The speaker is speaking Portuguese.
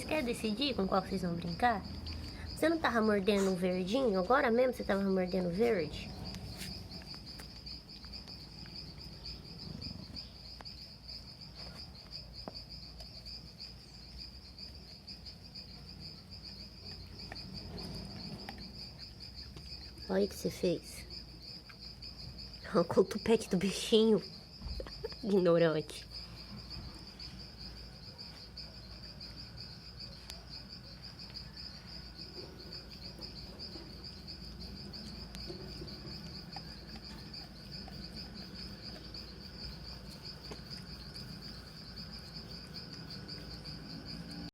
Vocês querem decidir com qual vocês vão brincar? Você não tava mordendo o verdinho? Agora mesmo você tava mordendo o verde? Olha o que você fez. Arrancou o tupete do bichinho. Ignorante.